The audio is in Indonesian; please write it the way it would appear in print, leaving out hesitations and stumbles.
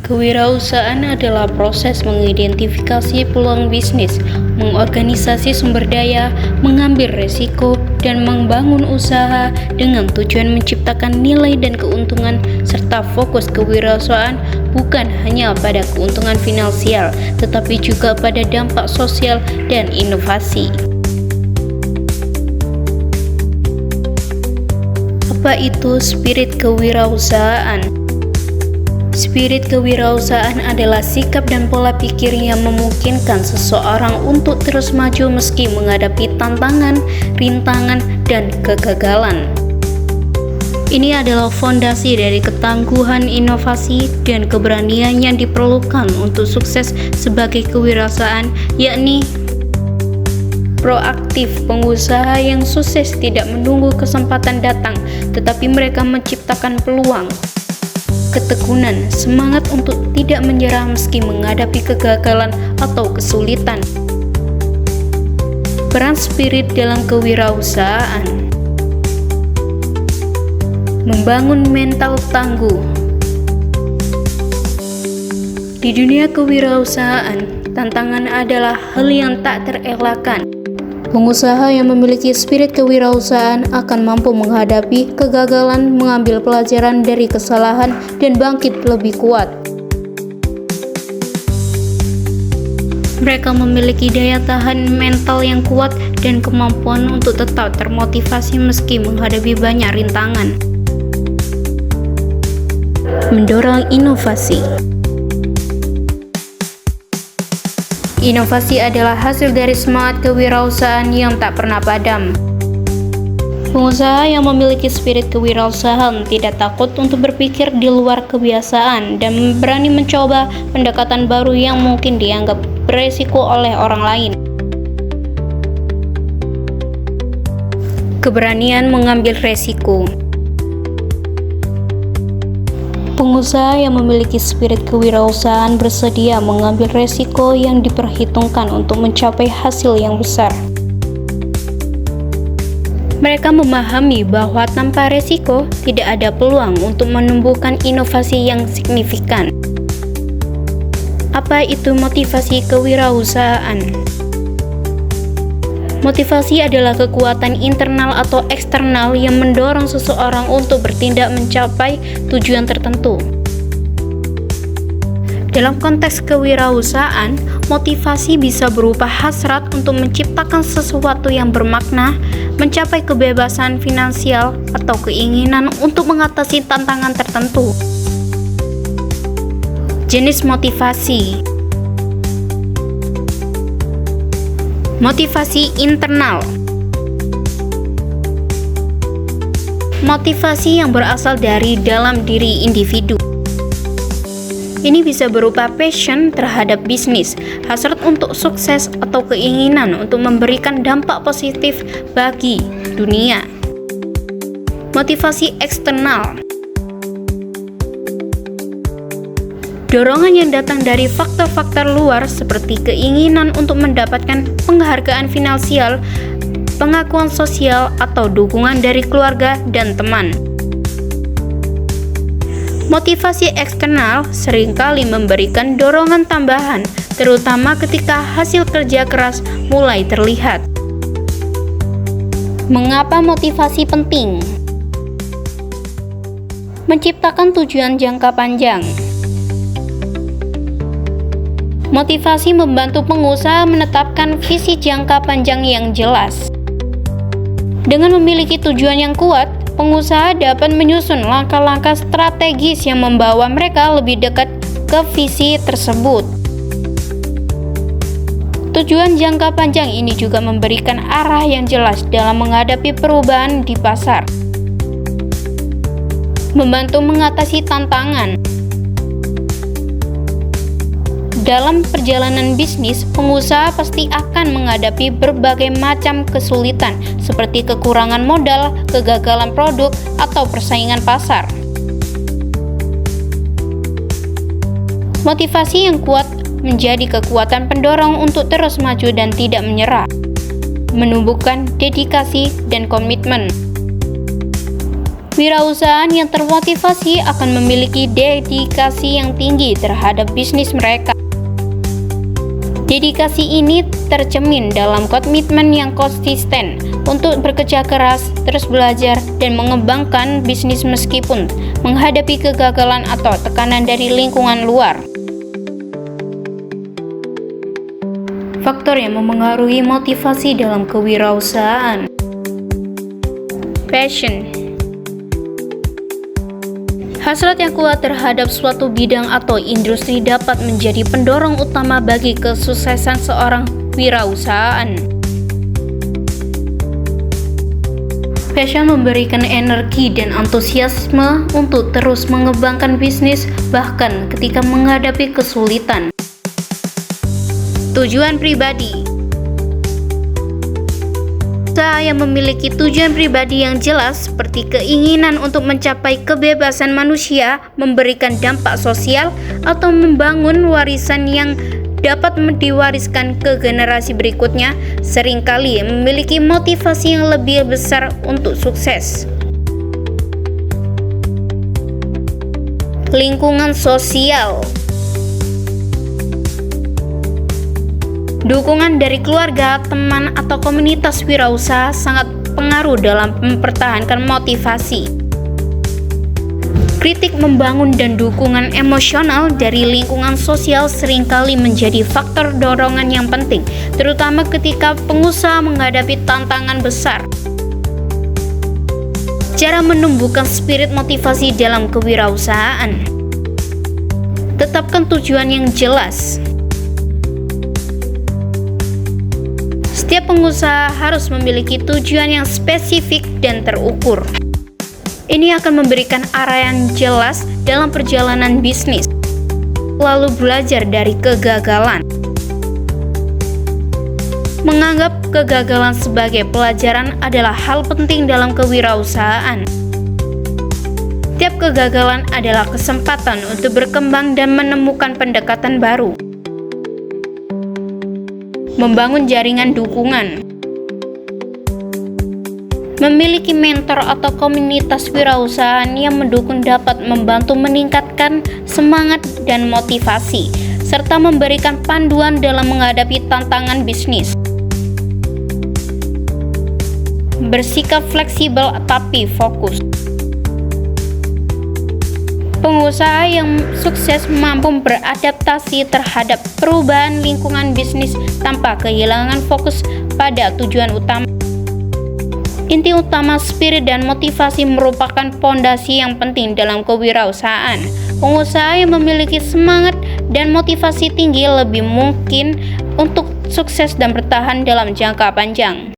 Kewirausahaan adalah proses mengidentifikasi peluang bisnis, mengorganisasi sumber daya, mengambil resiko, dan membangun usaha dengan tujuan menciptakan nilai dan keuntungan, serta fokus kewirausahaan bukan hanya pada keuntungan finansial, tetapi juga pada dampak sosial dan inovasi. Apa itu spirit kewirausahaan? Spirit kewirausahaan adalah sikap dan pola pikir yang memungkinkan seseorang untuk terus maju meski menghadapi tantangan, rintangan, dan kegagalan. Ini adalah fondasi dari ketangguhan, inovasi, dan keberanian yang diperlukan untuk sukses sebagai kewirausahaan, yakni proaktif. Pengusaha yang sukses tidak menunggu kesempatan datang, tetapi mereka menciptakan peluang. Ketekunan, semangat untuk tidak menyerah meski menghadapi kegagalan atau kesulitan. Peran spirit dalam kewirausahaan: membangun mental tangguh. Di dunia kewirausahaan, tantangan adalah hal yang tak terelakkan. Pengusaha yang memiliki spirit kewirausahaan akan mampu menghadapi kegagalan, mengambil pelajaran dari kesalahan, dan bangkit lebih kuat. Mereka memiliki daya tahan mental yang kuat dan kemampuan untuk tetap termotivasi meski menghadapi banyak rintangan. Mendorong inovasi. Inovasi adalah hasil dari semangat kewirausahaan yang tak pernah padam. Pengusaha yang memiliki spirit kewirausahaan tidak takut untuk berpikir di luar kebiasaan dan berani mencoba pendekatan baru yang mungkin dianggap beresiko oleh orang lain. Keberanian mengambil resiko. Pengusaha yang memiliki spirit kewirausahaan bersedia mengambil resiko yang diperhitungkan untuk mencapai hasil yang besar. Mereka memahami bahwa tanpa resiko tidak ada peluang untuk menumbuhkan inovasi yang signifikan. Apa itu motivasi kewirausahaan? Motivasi adalah kekuatan internal atau eksternal yang mendorong seseorang untuk bertindak mencapai tujuan tertentu. Dalam konteks kewirausahaan, motivasi bisa berupa hasrat untuk menciptakan sesuatu yang bermakna, mencapai kebebasan finansial, atau keinginan untuk mengatasi tantangan tertentu. Jenis motivasi: motivasi internal. Motivasi yang berasal dari dalam diri individu. Ini bisa berupa passion terhadap bisnis, hasrat untuk sukses, atau keinginan untuk memberikan dampak positif bagi dunia. Motivasi eksternal. Dorongan yang datang dari faktor-faktor luar seperti keinginan untuk mendapatkan penghargaan finansial, pengakuan sosial, atau dukungan dari keluarga dan teman. Motivasi eksternal seringkali memberikan dorongan tambahan, terutama ketika hasil kerja keras mulai terlihat. Mengapa motivasi penting? Menciptakan tujuan jangka panjang. Motivasi membantu pengusaha menetapkan visi jangka panjang yang jelas. Dengan memiliki tujuan yang kuat, pengusaha dapat menyusun langkah-langkah strategis yang membawa mereka lebih dekat ke visi tersebut. Tujuan jangka panjang ini juga memberikan arah yang jelas dalam menghadapi perubahan di pasar, membantu mengatasi tantangan. Dalam perjalanan bisnis, pengusaha pasti akan menghadapi berbagai macam kesulitan seperti kekurangan modal, kegagalan produk, atau persaingan pasar. Motivasi yang kuat menjadi kekuatan pendorong untuk terus maju dan tidak menyerah, menumbuhkan dedikasi dan komitmen. Wirausahaan yang termotivasi akan memiliki dedikasi yang tinggi terhadap bisnis mereka. Dedikasi ini tercermin dalam komitmen yang konsisten untuk bekerja keras, terus belajar, dan mengembangkan bisnis meskipun menghadapi kegagalan atau tekanan dari lingkungan luar. Faktor yang memengaruhi motivasi dalam kewirausahaan. Passion. Hasrat yang kuat terhadap suatu bidang atau industri dapat menjadi pendorong utama bagi kesuksesan seorang wirausahaan. Passion memberikan energi dan antusiasme untuk terus mengembangkan bisnis bahkan ketika menghadapi kesulitan. Tujuan pribadi. Usaha yang memiliki tujuan pribadi yang jelas seperti keinginan untuk mencapai kebebasan manusia, memberikan dampak sosial, atau membangun warisan yang dapat diwariskan ke generasi berikutnya, seringkali memiliki motivasi yang lebih besar untuk sukses. Lingkungan sosial. Dukungan dari keluarga, teman, atau komunitas wirausaha sangat pengaruh dalam mempertahankan motivasi. Kritik membangun dan dukungan emosional dari lingkungan sosial seringkali menjadi faktor dorongan yang penting, terutama ketika pengusaha menghadapi tantangan besar. Cara menumbuhkan spirit motivasi dalam kewirausahaan. Tetapkan tujuan yang jelas. Setiap pengusaha harus memiliki tujuan yang spesifik dan terukur. Ini akan memberikan arah yang jelas dalam perjalanan bisnis. Lalu belajar dari kegagalan. Menganggap kegagalan sebagai pelajaran adalah hal penting dalam kewirausahaan. Setiap kegagalan adalah kesempatan untuk berkembang dan menemukan pendekatan baru. Membangun jaringan dukungan. Memiliki mentor atau komunitas wirausahaan yang mendukung dapat membantu meningkatkan semangat dan motivasi, serta memberikan panduan dalam menghadapi tantangan bisnis. Bersikap fleksibel tapi fokus. Pengusaha yang sukses mampu beradaptasi terhadap perubahan lingkungan bisnis tanpa kehilangan fokus pada tujuan utama. Inti utama spirit dan motivasi merupakan pondasi yang penting dalam kewirausahaan. Pengusaha yang memiliki semangat dan motivasi tinggi lebih mungkin untuk sukses dan bertahan dalam jangka panjang.